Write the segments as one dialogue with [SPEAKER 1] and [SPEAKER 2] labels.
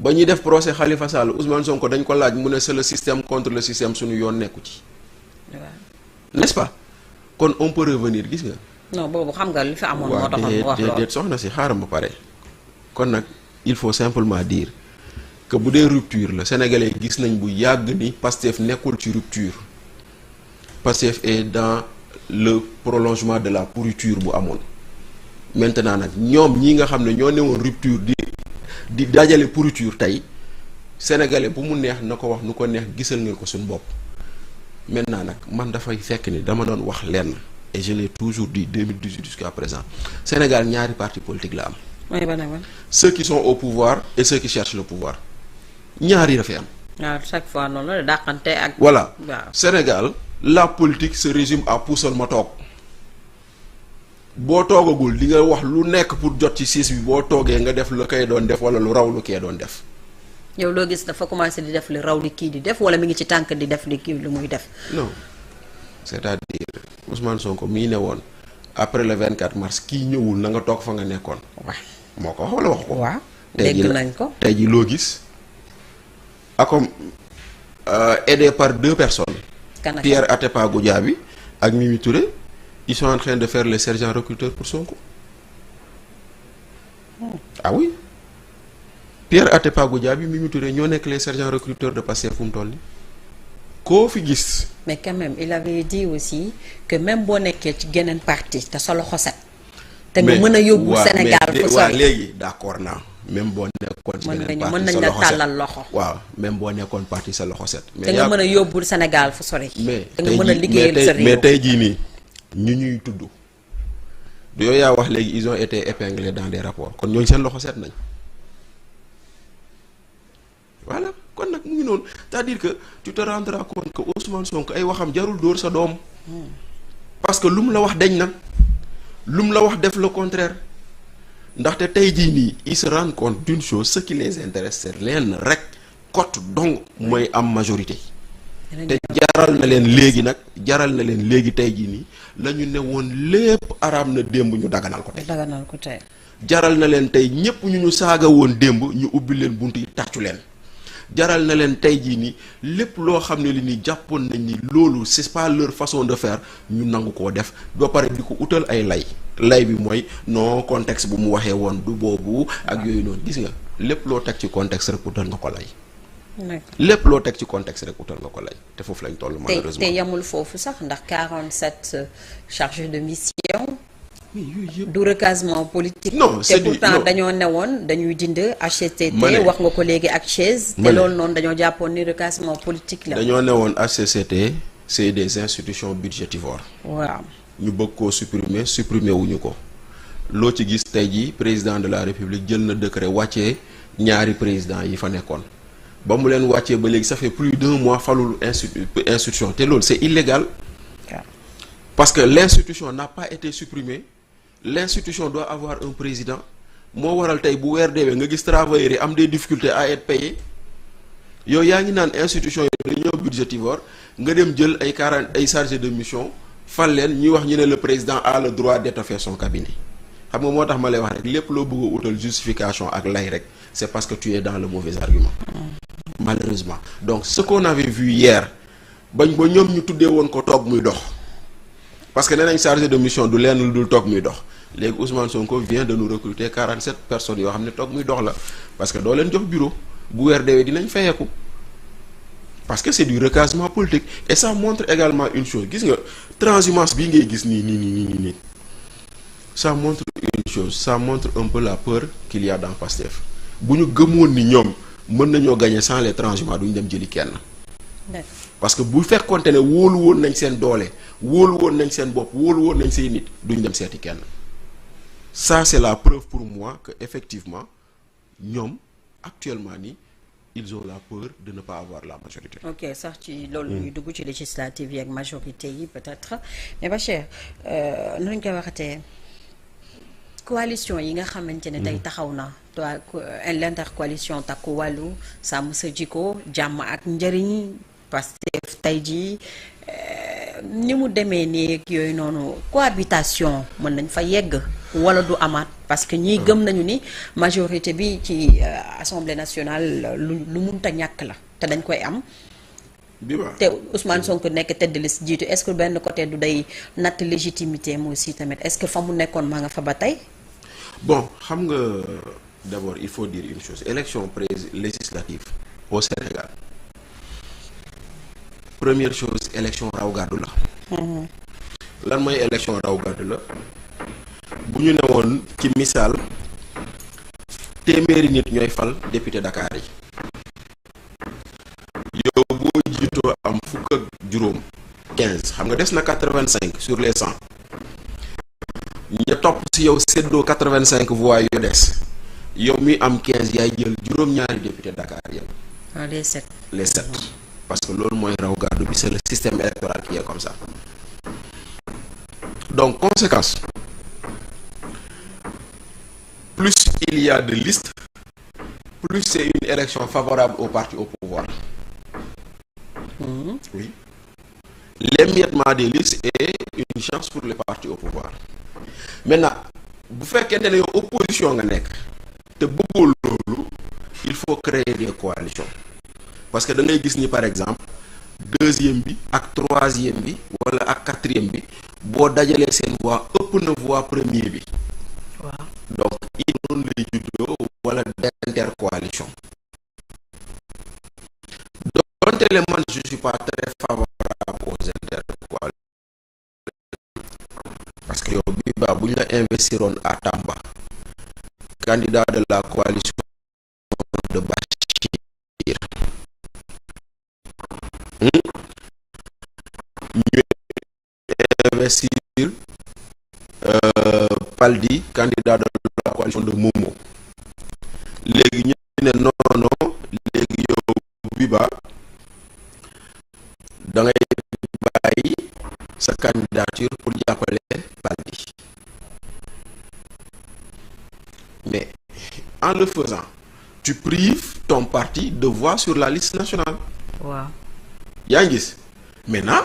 [SPEAKER 1] ba ñuy def procès Khalifa Sall Ousmane Sonko dañ ko laaj mu ne c'est le système contre le système suñu yoon nekku ci. n'est-ce pas kon on peut revenir gis nga.
[SPEAKER 2] non boobu xam nga li fi amoon moo taxoon mu wax loolu
[SPEAKER 1] déet soxna si xaaral ma pare. kon nag il faut simplement dire que bu dee rupture la sénégalais gis nañ bu yàgg ni Pastef nekkul ci rupture Pastef est dans le prolongement de la pourriture bu amoon maintenant nag ñoom ñi nga xam ne ñoo newoon rupture di dajale pourriture tey sénégalais bu mu neex na ko wax nu ko neex gisal ngeen ko suñu bopp maintenant nag man dafay fekk ni dama doon wax lenn et je l'ai toujours dit 2018 jusqu'à présent Sénégal ñaari parti politique la am.
[SPEAKER 2] mooy ban ak ban.
[SPEAKER 1] Ceux qui sont au pouvoir et ceux qui cherchent le pouvoir ñaari dafay am.
[SPEAKER 2] waaw chaque fois noonu la dàqante ak.
[SPEAKER 1] voilà
[SPEAKER 2] waaw
[SPEAKER 1] Sénégal la politique se résume à puusal ma toog boo toogagul di nga wax lu nekk pour jot ci siis bi boo toogee nga def lu koy doon def wala lu raw lu kee doon def.
[SPEAKER 2] yow loo gis dafa commencé di def li raw li kii di def wala mi ngi ci tànk di def li kii lu muy def.
[SPEAKER 1] non c'est-à-dire Ousmane Sonko mii ne woon après le 24 mars kii ñëwul na nga toog fa nga nekkoon.
[SPEAKER 2] waaw
[SPEAKER 1] moo ko wax wala wax ko.
[SPEAKER 2] waaw dégg nañ ko
[SPEAKER 1] tey ji loo gis akom aidé par deux personnes. Pierre Atepa Goudiaby ak Mimi Touré ils sont en train de faire les sergents recruteurs pour Sonko. ah oui Pierre Atepa Goudiaby Mimi Touré ñoo nekk les sergents recruteurs de Pastef fu mu toll nii koo fi gis.
[SPEAKER 2] mais quand même il avait dit aussi que même boo nekkee ci geneen parti te sa loxo set. te nga mën a yóbbu Sénégal fu sori
[SPEAKER 1] waaw léegi d'accord naa même boo nekkoon. ci geneen parti
[SPEAKER 2] mën nañ la tàllal loxo.
[SPEAKER 1] waaw même boo nekkoon parti sa loxo set.
[SPEAKER 2] te nga mën a yóbbu Sénégal fu sori.
[SPEAKER 1] mais
[SPEAKER 2] te nga mën a liggéeyal sa réew
[SPEAKER 1] mais tey jii nii ñu ñuy tudd du yooyu yaa wax léegi ils ont été épinglés dans des rapports kon ñooñu seen loxo set nañ voilà kon nag mu ngi noonu c'est-à-dire que tu te rendras compte que Ousmane Sonko ay waxam jarul dóor sa doom parce que lu mu la wax dañ na lu mu la wax def le contraire ndaxte tey jii nii ils se rendent compte d'une chose ce qui les intéresse c'est leen rek cote donc mooy am majorité te jaral na leen léegi tey jii nii la ñu ne woon lépp araam na démb ñu daganal ko tey jaral na leen tey ñépp ñu saaga woon démb ñu ubbi leen bunt yi tàccu leen jaral na leen tey jii nii lépp loo xam ne li ni jàppoon nañ ni loolu c'est pas leur façon de faire ñu nangu koo def ba pare di ko utal ay lay bi mooy non contexte bu mu waxee woon du boobu ak yooyu noonu gis nga lépp loo teg ci contexte rek utal nga ko lay lépp loo teg ci contexte rek utal nga ko lay te foofu lañ toll malheureusement
[SPEAKER 2] te yamul foofu sax ndax 47 chargés de mission du recasement politique.
[SPEAKER 1] non
[SPEAKER 2] te pourtant dañoo newoon dañuy dind HCCT wax nga ko léegi ak chaise te loolu noonu dañoo jàppoon ni recasement politique la
[SPEAKER 1] dañoo newoon HCCT c'est des institutions budgétivores
[SPEAKER 2] waaw
[SPEAKER 1] ñu bëgg koo supprimer wuñu ko loo ci gis tey jii président de la république jël na décret wàccee ñaari président yi fa nekkoon ba mu leen wàccee ba léegi ça fait plus d'1 mois falul institution te loolu c'est illégal parce que l'institution n'a pas été supprimée l'institution doit avoir un président moo waral tey bu weer deewee nga gis travailleurs yi am des difficultés à être payés yow yaa ngi naan institution yi dañoo budgétivore nga dem jël ay chargés de mission fal leen ñuy wax ñu ne le président a le droit d'étoffer son cabinet xam nga moo tax ma lay wax rek lépp loo bëgg a utal justification ak lay rek c'est parce que tu es dans le mauvais argument malheureusement donc ce qu'on avait vu hier bañ ba ñoom ñu tuddee woon ko toog muy dox parce que nee nañ chargé de mission du lenn lu dul toog muy dox léegi Ousmane Sonko vient de nous recruter 47 personnes yoo xam ne toog muy dox la parce que doo leen jox bureau bu weer deewee dinañ fayeeku parce que c'est du recasement politique et ça montre également une chose gis nga transhumance bii ngay gis nii ça montre une chose ça montre un peu la peur qu'il y a dans Pastef bu ñu gëmoon ni ñoom mën nañoo gagner sans les transhumants duñ dem jëli kenn parce que bu fekkoonte ne wóolu woon nañ seen doole wóolu woon nañ seen bopp wóolu woon nañ seen nit duñ dem seeti kenn ça c'est la preuve pour moi que effectivement ñoom actuellement nii ils ont la peur de ne pas avoir la majorité.
[SPEAKER 2] ok sax ci loolu ñuy dugg ci législative yi ak majorité yi peut-être mais Bachir nuñ koy waxatee coalition yi nga xamante ne tey taxaw na l'intercoalition Takku Wallu Sàmm Sa Jikko Jàmm ak Njëriñ Pastef tey jii ni mu demee nii ak yooyu noonu cohabitation mën nañ fa yegg. wala du amaat parce que ñii gëm nañu ni majorité bi ci assemblée nationale lu munta ñàkk la te dañ koy am. te Ousmane Sonko nekk tête de liste jiitu est-ce que benn côté du day natt légitimité mo aussi tamit est-ce que fa mu nekkoon maa nga fa ba tey.
[SPEAKER 1] bon xam nga d'abord il faut dire une chose élection législative au Sénégal première chose élection raw gàddu la. lan mooy élection raw gàddu la bu ñu ne woon ci misaal téeméeri nit ñooy fal député Dakar yi. yow boo jiitoo am fukk ak juróom 15 xam nga des na 85 sur les 100 ña topp si yow séddoo 85 voix yu des yow mi am 15 yaay jël juróom-ñaari député Dakar yow.
[SPEAKER 2] les 7.
[SPEAKER 1] les 7 parce que loolu mooy raw gàddu bi c'est le système électoral qui est comme ça donc conséquence plus il y a de listes plus c'est une élection favorable au parti au pouvoir. Oui. L'émiettement des listes est une chance pour les partis au pouvoir. Maintenant, bu fekkente ne yow opposition nga nekk te bëggoo loolu il faut créer des coalitions parce que da ngay gis ni par exemple deuxième bi ak troisième bi wala ak quatrième bi boo dajalee seen voix ëpp na voix premier bi.
[SPEAKER 2] waaw
[SPEAKER 1] donc il noonu lay juddoo wala d'intercoalition. donte le man je suis pas très favorable aux intercoalitions parce que yow bi ba bu ñu la investiroon à Tamba candidat de la coalition de Bachir ñu investir Paldi candidat de la coalition de Momo léegi ñu ne non léegi yow bi ba da ngay bàyyi sa candidature pour jàppale Baldi mais en le faisant tu prives ton parti de voix sur la liste nationale.
[SPEAKER 2] waaw
[SPEAKER 1] yaa ngi gis maintenant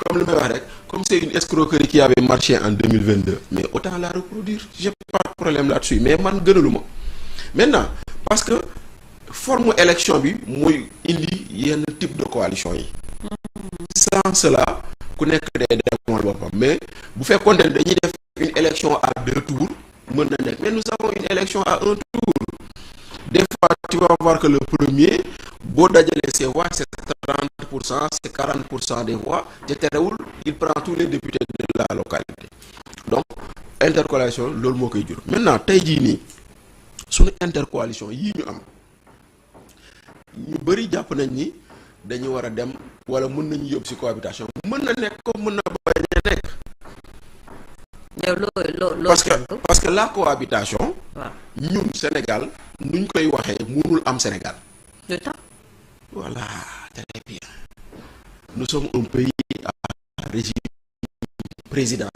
[SPEAKER 1] comme li may wax rek comme c'est une escroquerie qui avait marché en 2022 mais autant la reproduire j'ai pas de problème là-dessus mais man gënaluma maintenant parce que forme élection bi muy indi yenn type de coalition yi. sans cela ku nekk day demal boppam mais bu fekkoon ne dañuy def une élection à 2 tours mën na nekk mais nous avons une élection à 1 tour des fois tu vas voir que le premier boo dajalee ses voix c'est 30%, c'est 40% des voix te terewul il prend tous les députés de la localité donc intercoalition loolu moo koy jur maintenant tey jii nii suñu intercoalition yii ñu am ñu bëri jàpp nañ ni dañu war a dem wala mën nañu yóbbu ci cohabitation mën na nekk ko mën na bañ a nekk. parce que la cohabitation.
[SPEAKER 2] waaw
[SPEAKER 1] ñun Sénégal nuñ koy waxee mënul am Sénégal.
[SPEAKER 2] le temps.
[SPEAKER 1] voilà très bien nous sommes un pays à régime présidentiel.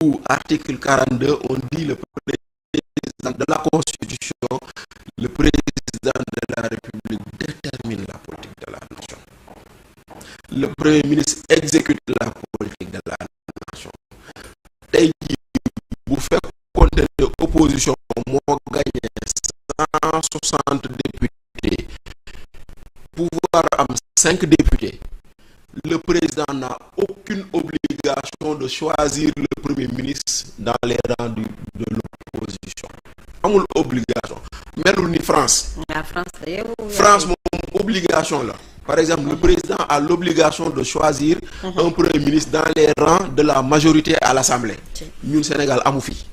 [SPEAKER 1] où article 42 on dit le président de la Constitution le président de la République détermine la politique de la nation. Le Premier ministre exécute la politique de la nation. tey jii bu fekkoon ne opposition moo gagné 160 députés pouvoir am 5 députés le président n'a aucune obligation de choisir le Premier ministre dans les rangs de l'opposition. amul obligation melul ni France. France moom obligation la. par exemple le président a l'obligation de choisir un Premier ministre dans les rangs de la majorité à l'Assemblée. ñun Sénégal amu fi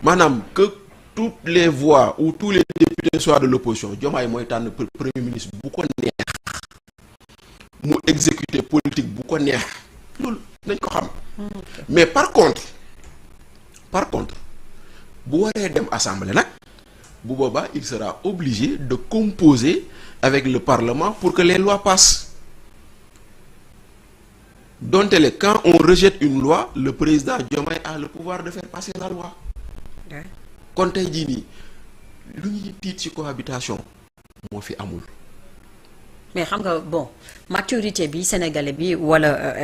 [SPEAKER 1] maanaam que toutes les voix ou tous les députés soient de l'opposition Diomaye mooy tànn Premier ministre bu ko neex mu exécuter politique bu ko neex loolu nañ ko xam. mais par contre bu waree dem assemblée nag bu boobaa il sera obligé de composer avec le Parlement pour que les lois passent. Donc quand on rejette une loi le président Diomaye a le pouvoir de faire passer la loi. kon tey jii nii lu ñuy tiit ci cohabitation moo fi amul.
[SPEAKER 2] mais xam nga bon maturité bi sénégalais bi wala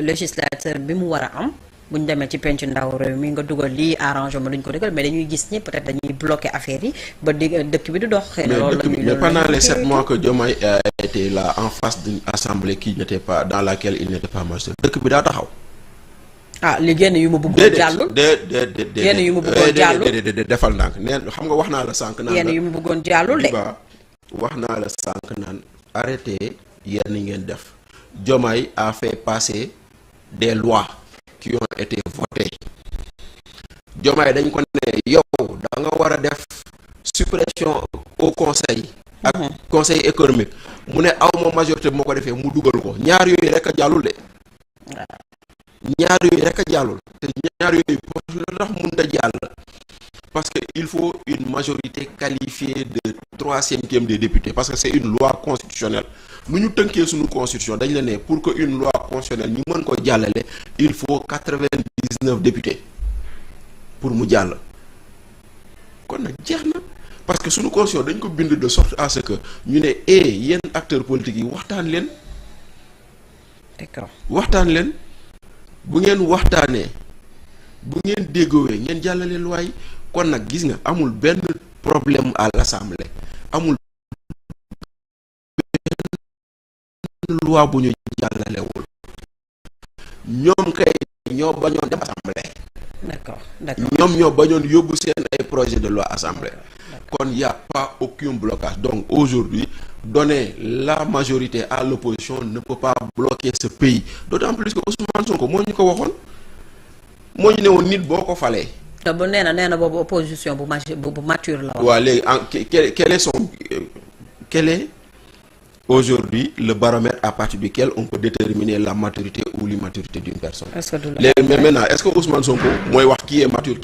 [SPEAKER 2] législateur bi mu war a am bu ñu demee ci penc ndaw réew mi nga dugal lii arrangement duñ ko dugal mais dañuy gis ñëpp peut-être dañuy bloqué affaire yi ba dëkk bi du dox. xëy na loolu
[SPEAKER 1] mais pendant les 7 mois que Diomaye a été là en face d'une assemblée qui n'était pas dans laquelle il n'était pas majoritaire dëkk bi daa taxaw.
[SPEAKER 2] ah li génn yu ma bëggoon jàllul yenn yu ma bëggoon jàllul
[SPEAKER 1] defal ndànk neen xam nga wax naa la sànq naan
[SPEAKER 2] yenn yu ma bëggoon jàllul de
[SPEAKER 1] wax naa la sànq naan arrêté yenn ngeen def Diomaye a fait passer des lois qui ont été votées Diomaye dañ ko ne yow da nga war a def suppression au conseil ak conseil économique mu ne awma majorité bu ma ko defee mu dugal ko ñaar yooyu rek a jàllul de ñaar yooyu rek a jàllul te ñaar yooyu lu tax mënut a jàll parce que il faut une majorité qualifiée de 3/5 des députés parce que c'est une loi constitutionnelle nu ñu tënkee suñu constitution dañ la ne pour que une loi constitutionnelle ñu mën ko jàllale il faut 99 députés pour mu jàll kon nag jeex na parce que suñu constitution dañ ko bind de sorte à ce que ñu ne yéen acteurs politiques yi waxtaan leen.
[SPEAKER 2] d'accord
[SPEAKER 1] waxtaan leen. bu ngeen waxtaanee bu ngeen déggoowee ngeen jàllale loi yi kon nag gis nga amul benn problème à l'Assemblée amul benn loi bu ñu jàllalewul ñoom kay ñoo bañoon dem Assemblée.
[SPEAKER 2] d'accord
[SPEAKER 1] ñoom ñoo bañoon yóbbu seen ay projet de loi Assemblée. kon y a pas aucun blocage donc aujourd'hui donner la majorité à l'opposition ne peut pas bloquer ce pays d'autant plus que Ousmane Sonko moo ñu ko waxoon moo ñu ne woon nit boo ko falee.
[SPEAKER 2] te bu nee na boobu opposition bu mature la wax.
[SPEAKER 1] waaw léegi quel est aujourd'hui le baromètre à partir duquel on peut déterminer la maturité ou l'immaturité d'une personne.
[SPEAKER 2] est-ce que
[SPEAKER 1] léegi mais maintenant est-ce que Ousmane Sonko mooy wax qui est mature qui